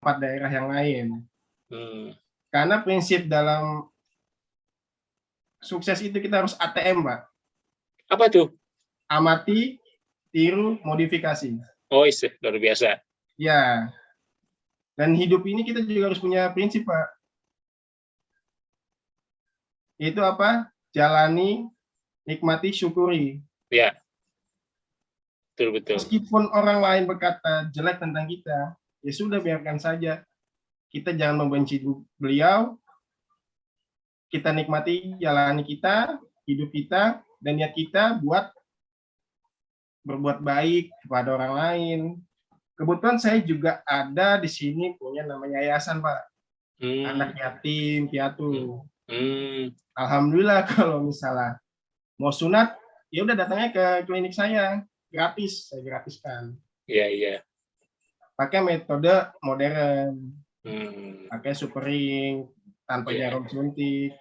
daerah yang lain. Hmm. Karena prinsip dalam sukses itu kita harus ATM, Pak. Apa tuh? Amati, tiru, modifikasi. Oh, luar biasa. Ya. Dan hidup ini kita juga harus punya prinsip, Pak. Itu apa? Jalani, nikmati, syukuri. Ya. Betul. Meskipun orang lain berkata jelek tentang kita, ya sudah biarkan saja. Kita jangan membenci beliau. Kita nikmati jalani kita, hidup kita, dan niat kita buat berbuat baik kepada orang lain. Kebetulan saya juga ada di sini punya namanya yayasan, Pak. Anak yatim piatu. Alhamdulillah kalau misalnya mau sunat, ya udah datangnya ke klinik saya, gratis, saya gratiskan. Iya. Pakai metode modern, pakai supering tanpa jarum suntik,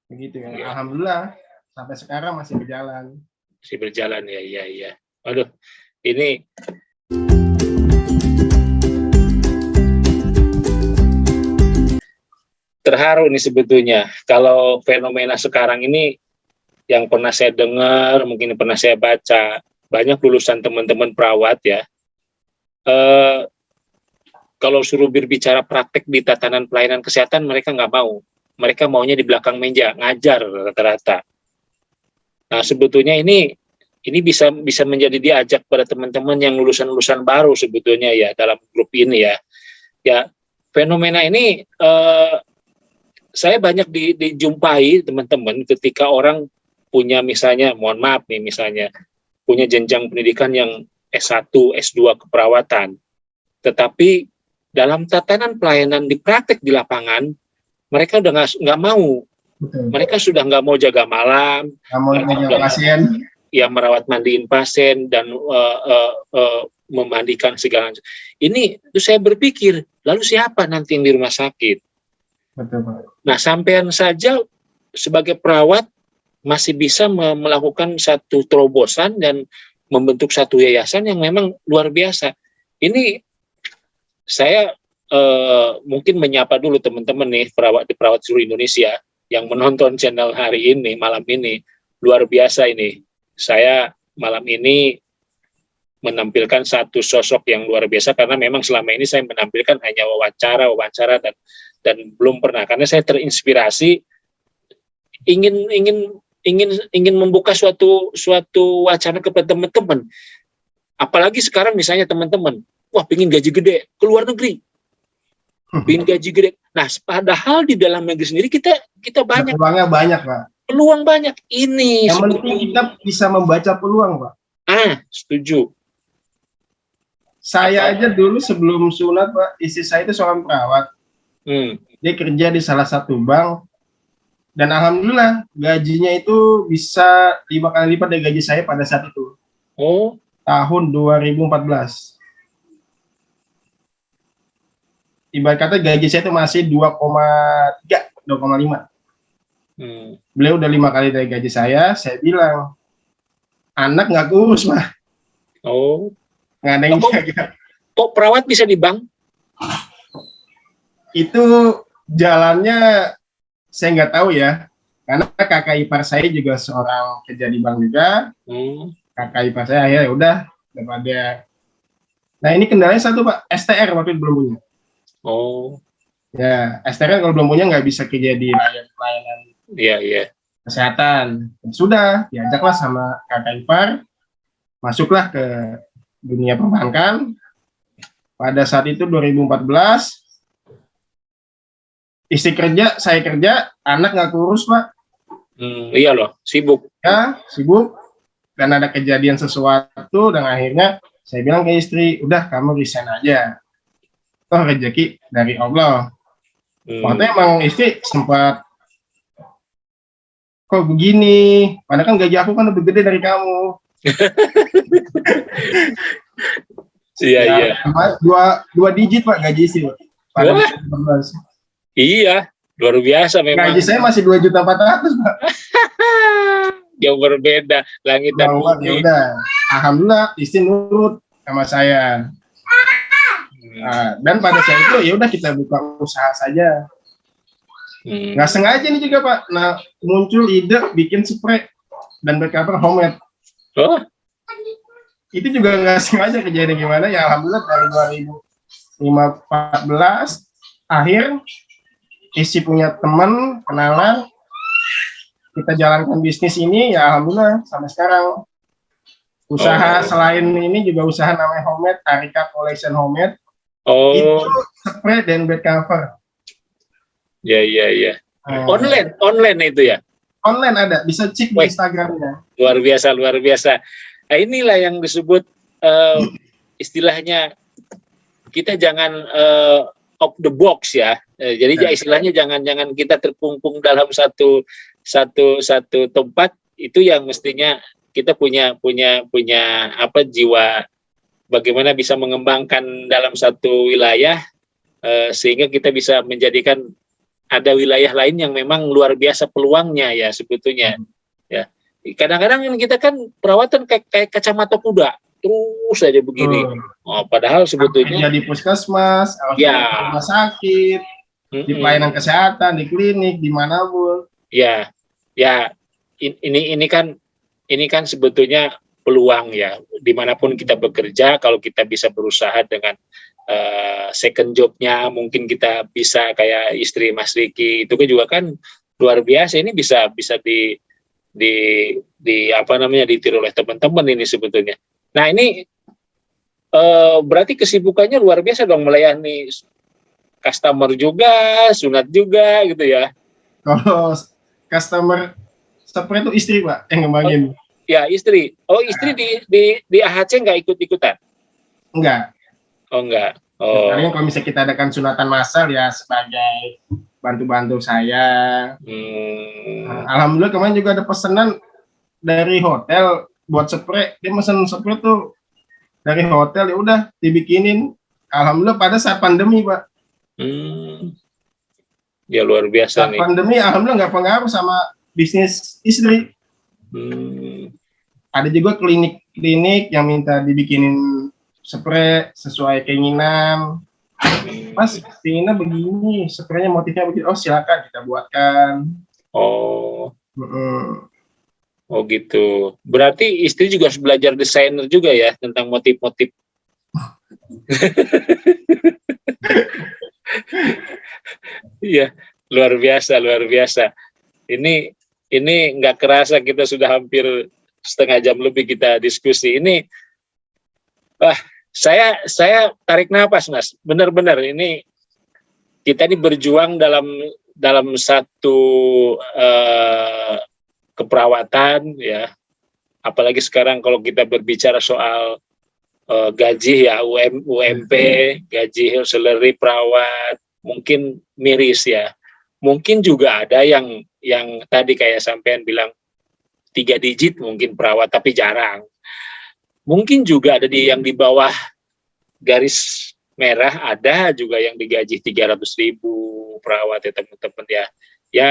begitu ya. Alhamdulillah sampai sekarang masih berjalan. Ya. Aduh, ini terharu nih sebetulnya kalau fenomena sekarang ini yang pernah saya dengar, mungkin pernah saya baca, banyak lulusan teman-teman perawat ya. Kalau suruh berbicara praktek di tatanan pelayanan kesehatan, mereka nggak mau. Mereka maunya di belakang meja, ngajar rata-rata. Nah, sebetulnya ini bisa menjadi diajak pada teman-teman yang lulusan-lulusan baru sebetulnya ya dalam grup ini ya. Ya, fenomena ini saya banyak dijumpai teman-teman ketika orang punya misalnya, mohon maaf nih misalnya, punya jenjang pendidikan yang S1, S2 keperawatan. Tetapi dalam tatanan pelayanan di praktek di lapangan, mereka udah nggak mau. Betul. Mereka sudah nggak mau jaga malam, pasien, ya merawat mandiin pasien dan memandikan segala macam. Ini tuh saya berpikir, lalu siapa nanti yang di rumah sakit? Betul, Pak. Nah, sampean saja sebagai perawat masih bisa melakukan satu terobosan dan membentuk satu yayasan yang memang luar biasa. Ini saya mungkin menyapa dulu teman-teman nih perawat di perawat seluruh Indonesia yang menonton channel hari ini, malam ini. Luar biasa ini. Saya malam ini menampilkan satu sosok yang luar biasa karena memang selama ini saya menampilkan hanya wawancara dan belum pernah, karena saya terinspirasi ingin membuka suatu wacana kepada teman-teman. Apalagi sekarang misalnya teman-teman, wah pengen gaji gede ke luar negeri, pengen gaji gede. Nah, padahal di dalam negeri sendiri kita banyak. Peluangnya banyak, Pak. Peluang banyak. Ini yang penting kita bisa membaca peluang, Pak. Setuju. Saya aja dulu sebelum sunat, Pak, istri saya itu seorang perawat. Dia kerja di salah satu bank. Dan alhamdulillah gajinya itu bisa 5 kali lipat dari gaji saya pada saat itu. Oh. Tahun 2014. Ibarat kata gaji saya itu masih 2,3, 2,5. Beliau udah 5 kali dari gaji saya bilang, anak nggak kurus, Pak. Oh. Nggak ada yang jaga. Kok perawat bisa di bank? Itu jalannya saya nggak tahu ya, karena kakak ipar saya juga seorang kerja di bank juga. Kakak ipar saya akhirnya udah daripada. Nah, ini kendalanya satu, Pak, STR waktu itu belum punya. Oh. Ya, STR kalau belum punya nggak bisa kerja di layanan kesehatan. Sudah diajaklah sama kakak ipar, masuklah ke dunia perbankan. Pada saat itu 2014, istri kerja, saya kerja, anak nggak kurus, Pak. Iya loh, sibuk. Ya, sibuk. Dan ada kejadian sesuatu, dan akhirnya saya bilang ke istri, udah kamu resign aja. Toh rezeki dari Allah. Waktu emang istri sempat, kok begini? Padahal kan gaji aku kan lebih gede dari kamu. Iya. Dua digit, Pak, gaji istri. Iya, luar biasa memang. Gaji saya masih 2.400.000, Pak. Jauh berbeda, langit dan bumi. Udah. Alhamdulillah, istri nurut sama saya. Dan pada saat itu ya udah kita buka usaha saja. Nggak sengaja nih juga Pak. Nah muncul ide bikin spray dan backcover homemade. Oh, Itu juga nggak sengaja kejadian gimana ya, alhamdulillah dari 2014 akhir isi punya teman kenalan, kita jalankan bisnis ini ya alhamdulillah sampai sekarang. Usaha selain ini juga usaha namanya Homemade, Arika Collection Homemade. Itu spray dan bed cover. Ya. Online itu ya? Online ada, bisa cek di Instagramnya. Luar biasa. Nah, inilah yang disebut istilahnya kita jangan off the box ya. Jadi istilahnya jangan kita terkungkung dalam satu tempat. Itu yang mestinya kita punya apa, jiwa bagaimana bisa mengembangkan dalam satu wilayah sehingga kita bisa menjadikan ada wilayah lain yang memang luar biasa peluangnya ya sebetulnya. Ya. Kadang-kadang kita kan perawatan kayak kacamata kuda, terus aja begini. Padahal sebetulnya di puskesmas, di rumah sakit, di pelayanan kesehatan, di klinik, dimanapun. Ya, ini kan sebetulnya peluang ya, dimanapun kita bekerja, kalau kita bisa berusaha dengan second jobnya, mungkin kita bisa kayak istri Mas Riki itu juga kan luar biasa. Ini bisa apa namanya, ditiru oleh teman-teman ini sebetulnya. Nah ini berarti kesibukannya luar biasa dong, melayani customer juga, sunat juga gitu ya. Kalau customer spray itu istri Pak yang ngembangin. Ya istri. Istri di AHC nggak ikut-ikutan? Enggak. Enggak. Paling kalau misalnya kita adakan sunatan massal ya sebagai bantu-bantu saya. Alhamdulillah kemarin juga ada pesanan dari hotel buat spray. Dia mesen spray tuh dari hotel, ya udah dibikinin. Alhamdulillah pada saat pandemi Pak. Ya luar biasa saat pandemi alhamdulillah nggak pengaruh sama bisnis istri. Ada juga klinik yang minta dibikinin spray sesuai keinginan. Mas, pinginnya begini, spraynya motifnya begini. Silakan kita buatkan. Gitu. Berarti istri juga harus belajar desainer juga ya tentang motif-motif. Iya, luar biasa. Ini nggak kerasa kita sudah hampir setengah jam lebih kita diskusi. Ini saya tarik nafas Mas. Benar-benar ini kita ini berjuang dalam satu keperawatan ya. Apalagi sekarang kalau kita berbicara soal gaji ya, UMP, gaji salary perawat mungkin miris ya. Mungkin juga ada yang tadi kayak sampean bilang 3 digit mungkin perawat, tapi jarang. Mungkin juga ada yang di bawah garis merah, ada juga yang digaji 300.000 perawat ya teman-teman ya. Ya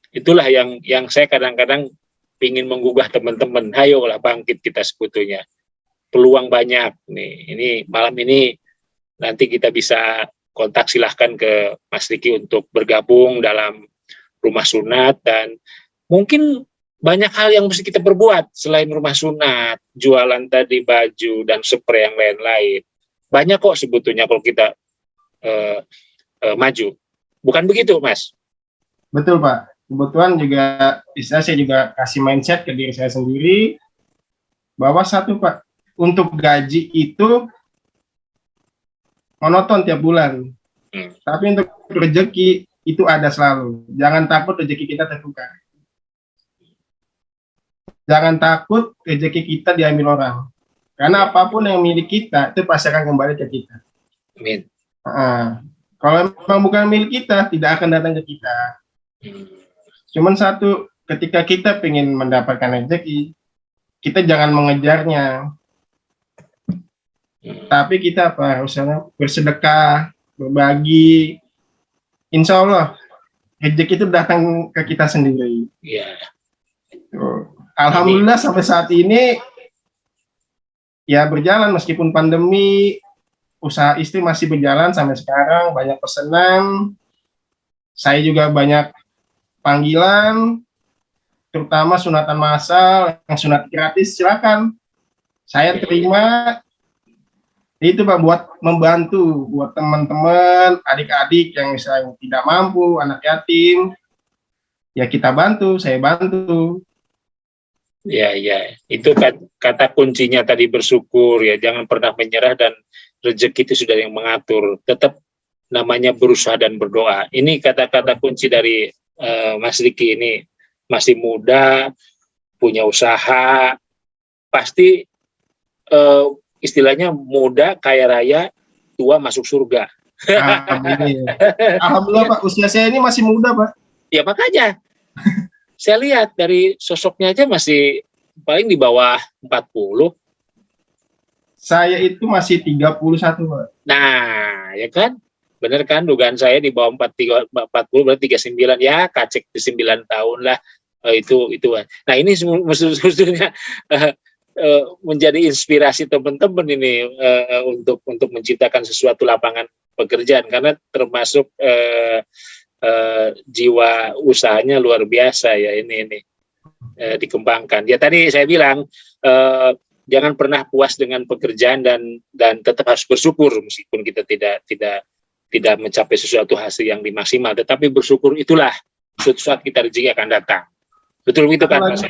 itulah yang saya kadang-kadang ingin menggugah teman-teman. Ayolah bangkit kita sebetulnya. Peluang banyak nih. Ini malam ini nanti kita bisa kontak, silahkan ke Mas Riki untuk bergabung dalam rumah sunat, dan mungkin banyak hal yang mesti kita perbuat selain rumah sunat, jualan tadi baju dan spray yang lain-lain. Banyak kok sebetulnya kalau kita maju. Bukan begitu, Mas? Betul, Pak. Kebetulan juga saya juga kasih mindset ke diri saya sendiri bahwa satu, Pak, untuk gaji itu monoton tiap bulan. Tapi untuk rezeki itu ada selalu. Jangan takut rezeki kita tertukar. Jangan takut rezeki kita diambil orang. Karena apapun yang milik kita, itu pasti akan kembali ke kita. Amin. Kalau memang bukan milik kita, tidak akan datang ke kita. Cuman satu, ketika kita ingin mendapatkan rezeki, kita jangan mengejarnya. Tapi kita harusnya bersedekah, berbagi. Insya Allah, rezeki itu datang ke kita sendiri. Iya. Alhamdulillah sampai saat ini ya berjalan meskipun pandemi, usaha istri masih berjalan sampai sekarang, banyak pesanan. Saya juga banyak panggilan, terutama sunatan massal, yang sunat gratis, silakan. Saya terima. Itu Pak, buat membantu buat teman-teman, adik-adik yang misalnya tidak mampu, anak yatim, ya kita bantu, saya bantu. Ya, ya, itu kata kuncinya tadi, bersyukur ya, jangan pernah menyerah, dan rezeki itu sudah yang mengatur. Tetap namanya berusaha dan berdoa. Ini kata-kata kunci dari Mas Riki ini. Masih muda, punya usaha, pasti istilahnya muda kaya raya, tua masuk surga. Amin. Alhamdulillah Pak, usia saya ini masih muda Pak. Ya makanya saya lihat dari sosoknya aja masih paling di bawah 40. Saya itu masih 31 Pak. Nah, ya kan? Bener kan, dugaan saya di bawah 40, berarti 39, ya kacek di 9 tahun lah. Itu. Nah, ini sebetulnya menjadi inspirasi teman-teman ini untuk menciptakan sesuatu lapangan pekerjaan, karena termasuk jiwa usahanya luar biasa ya, ini dikembangkan. Ya tadi saya bilang jangan pernah puas dengan pekerjaan, dan tetap harus bersyukur meskipun kita tidak mencapai sesuatu hasil yang dimaksimal, tetapi bersyukur itulah suatu saat kita rezeki akan datang. Betul begitu kan Mas?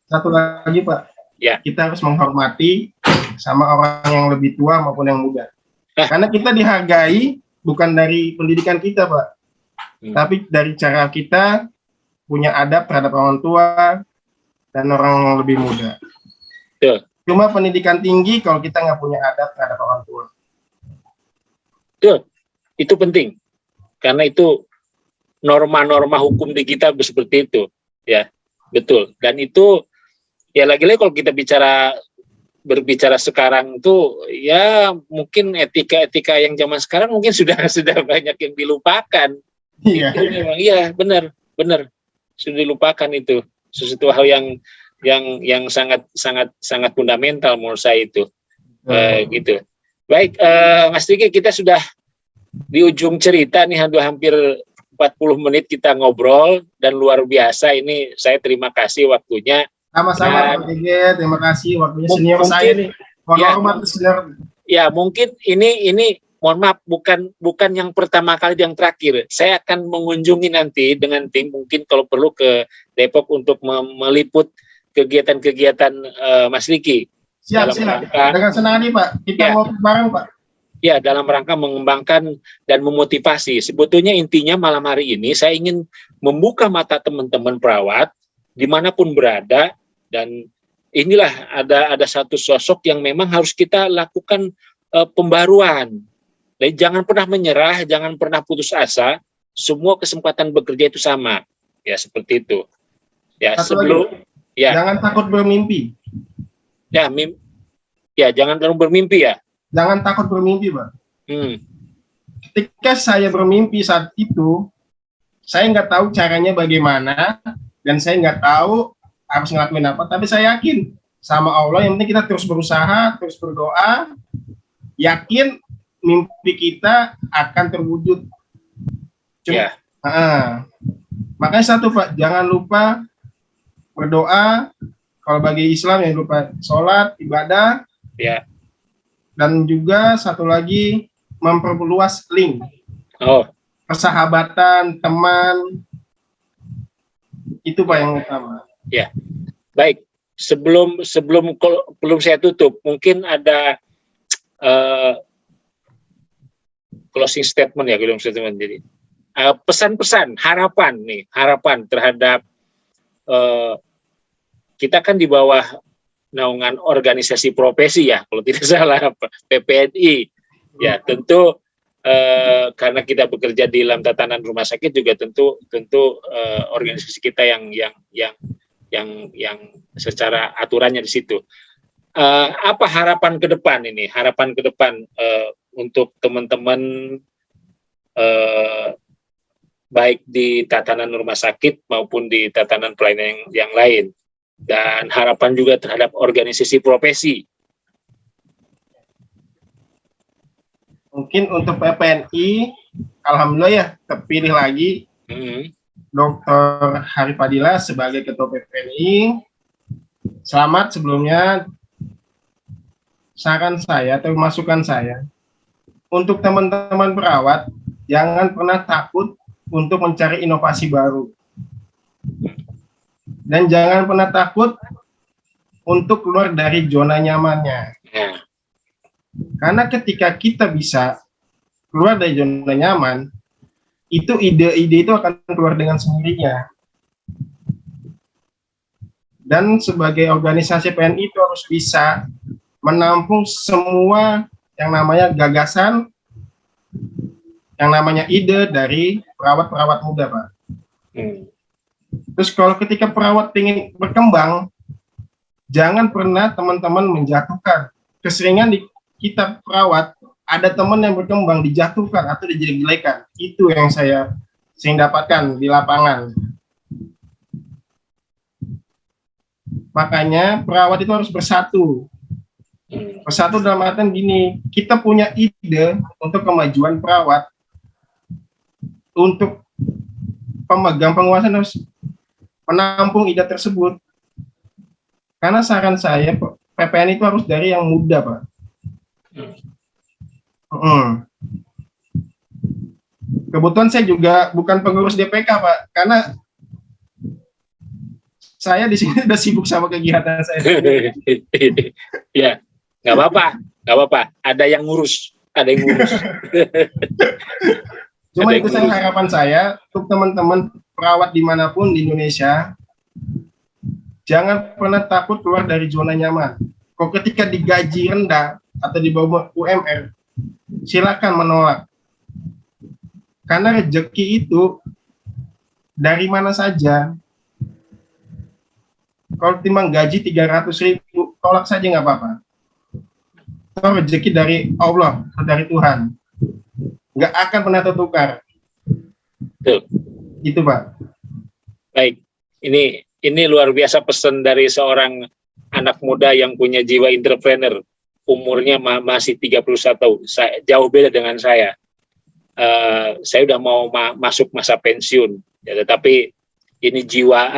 Satu lagi Pak. Ya. Kita harus menghormati sama orang yang lebih tua maupun yang muda. Karena kita dihargai bukan dari pendidikan kita, Pak. Tapi dari cara kita punya adab terhadap orang tua dan orang yang lebih muda. Tuh. Cuma pendidikan tinggi kalau kita nggak punya adab terhadap orang tua. Tuh. Itu penting. Karena itu norma-norma hukum di kita seperti itu. Ya, betul. Dan itu ya lagi-lagi kalau kita berbicara sekarang tuh, ya mungkin etika-etika yang zaman sekarang mungkin sudah banyak yang dilupakan. Iya. Itu memang iya, benar sudah dilupakan. Itu sesuatu hal yang sangat fundamental menurut saya itu. Gitu. Baik, Mas Riki, kita sudah di ujung cerita nih, hampir 40 menit kita ngobrol, dan luar biasa ini. Saya terima kasih waktunya. Sama-sama Pak Gege, terima kasih waktunya senior saya nih. Hormat senior. Ya, mungkin ini mohon maaf, bukan yang pertama kali, yang terakhir. Saya akan mengunjungi nanti dengan tim, mungkin kalau perlu ke Depok untuk meliput kegiatan-kegiatan Mas Riki. Siap. Dengan senang hati Pak. Kita ngobrol bareng Pak. Ya, dalam rangka mengembangkan dan memotivasi. Sebetulnya intinya malam hari ini saya ingin membuka mata teman-teman perawat dimanapun berada. Dan inilah ada satu sosok yang memang harus kita lakukan pembaruan. Dan jangan pernah menyerah, jangan pernah putus asa. Semua kesempatan bekerja itu sama. Ya, seperti itu. Ya, jangan takut bermimpi. Ya, jangan terlalu bermimpi ya. Jangan takut bermimpi, Pak. Ketika saya bermimpi saat itu, saya nggak tahu caranya bagaimana, dan saya nggak tahu harus ngelakuin apa, tapi saya yakin sama Allah. Yang penting kita terus berusaha, terus berdoa, yakin mimpi kita akan terwujud. Makanya satu Pak, jangan lupa berdoa. Kalau bagi Islam yang lupa sholat, ibadah. Dan juga satu lagi, memperluas link. Persahabatan, teman. Itu Pak yang utama. Ya, baik. Sebelum saya tutup, mungkin ada closing statement ya, jadi pesan-pesan, harapan terhadap kita kan di bawah naungan organisasi profesi ya, kalau tidak salah, PPNI. Ya, tentu karena kita bekerja di dalam tatanan rumah sakit juga tentu organisasi kita yang secara aturannya di situ. Apa harapan ke depan ini? Harapan ke depan untuk teman-teman baik di tatanan rumah sakit maupun di tatanan pelayanan yang lain, dan harapan juga terhadap organisasi profesi. Mungkin untuk PPNI, alhamdulillah ya terpilih lagi Dr. Hari Padilla sebagai Ketua PPNI. Selamat sebelumnya. Saran saya atau masukan saya, untuk teman-teman perawat, jangan pernah takut untuk mencari inovasi baru. Dan jangan pernah takut untuk keluar dari zona nyamannya. Karena ketika kita bisa keluar dari zona nyaman, itu ide-ide itu akan keluar dengan sendirinya. Dan sebagai organisasi PNI itu harus bisa menampung semua yang namanya gagasan, yang namanya ide dari perawat-perawat muda, Pak. Terus kalau ketika perawat ingin berkembang, jangan pernah teman-teman menjatuhkan. Keseringan di kita perawat, ada teman yang berkembang dijatuhkan atau dijelek-jelekan. Itu yang saya sering dapatkan di lapangan. Makanya perawat itu harus bersatu. Bersatu dalam artian gini, kita punya ide untuk kemajuan perawat, untuk pemegang penguasaan harus menampung ide tersebut. Karena saran saya, PPN itu harus dari yang muda, Pak. Kebetulan saya juga bukan pengurus DPK, Pak, karena saya di sini udah sibuk sama kegiatan saya. Ya, nggak apa-apa. Ada yang ngurus. Cuma itu saya harapan saya untuk teman-teman perawat dimanapun di Indonesia, jangan pernah takut keluar dari zona nyaman. Kok ketika digaji rendah atau di bawah UMR, silakan menolak. Karena rezeki itu dari mana saja. Kalau timbang gaji 300.000, tolak saja nggak apa-apa. Itu rezeki dari Allah, dari Tuhan. Nggak akan pernah tertukar. Gitu, Pak. Baik, ini luar biasa pesan dari seorang anak muda yang punya jiwa entrepreneur. Umurnya masih 31 tahun, jauh beda dengan saya. Saya udah mau masuk masa pensiun, ya, tetapi ini jiwa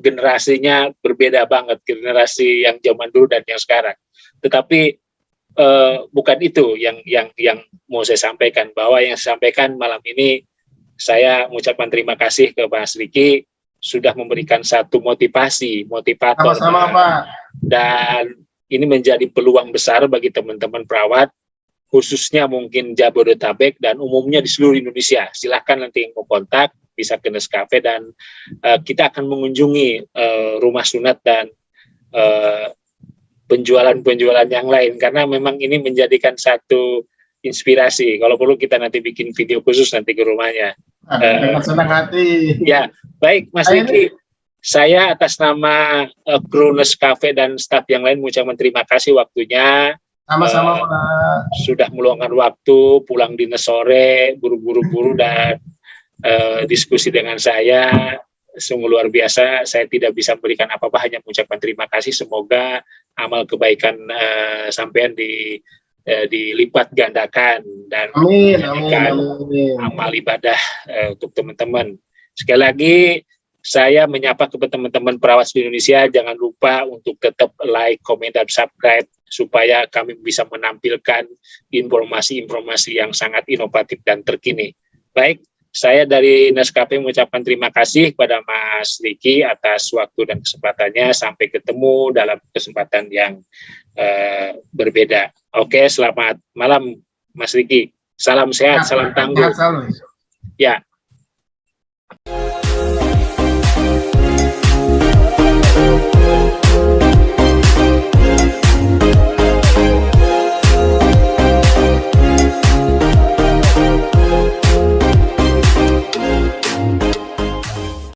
generasinya berbeda banget, generasi yang zaman dulu dan yang sekarang. Tetapi bukan itu yang mau saya sampaikan. Bahwa yang saya sampaikan malam ini, saya mengucapkan terima kasih ke Mas Riki sudah memberikan satu motivator. Sama-sama, Pak. Dan ini menjadi peluang besar bagi teman-teman perawat, khususnya mungkin Jabodetabek dan umumnya di seluruh Indonesia. Silahkan nanti yang mau kontak, bisa ke Nescafe, dan kita akan mengunjungi rumah sunat dan penjualan-penjualan yang lain, karena memang ini menjadikan satu inspirasi. Kalau perlu kita nanti bikin video khusus nanti ke rumahnya. Dengan senang hati. Ya, baik Mas Riki. Saya atas nama kru Nescafe dan staf yang lain mengucapkan terima kasih waktunya. Sama-sama, Pak. Sudah meluangkan waktu, pulang dinas sore, buru-buru dan diskusi dengan saya. Sungguh luar biasa. Saya tidak bisa memberikan apa-apa, hanya mengucapkan terima kasih. Semoga amal kebaikan sampean dilipat gandakan dan amin. Amal ibadah untuk teman-teman. Sekali lagi saya menyapa kepada teman-teman perawat di Indonesia, jangan lupa untuk tetap like, komen, dan subscribe supaya kami bisa menampilkan informasi-informasi yang sangat inovatif dan terkini. Baik, saya dari Nescafe mengucapkan terima kasih kepada Mas Riki atas waktu dan kesempatannya. Sampai ketemu dalam kesempatan yang berbeda. Oke, selamat malam Mas Riki. Salam sehat, salam tangguh. Sehat selalu. Ya.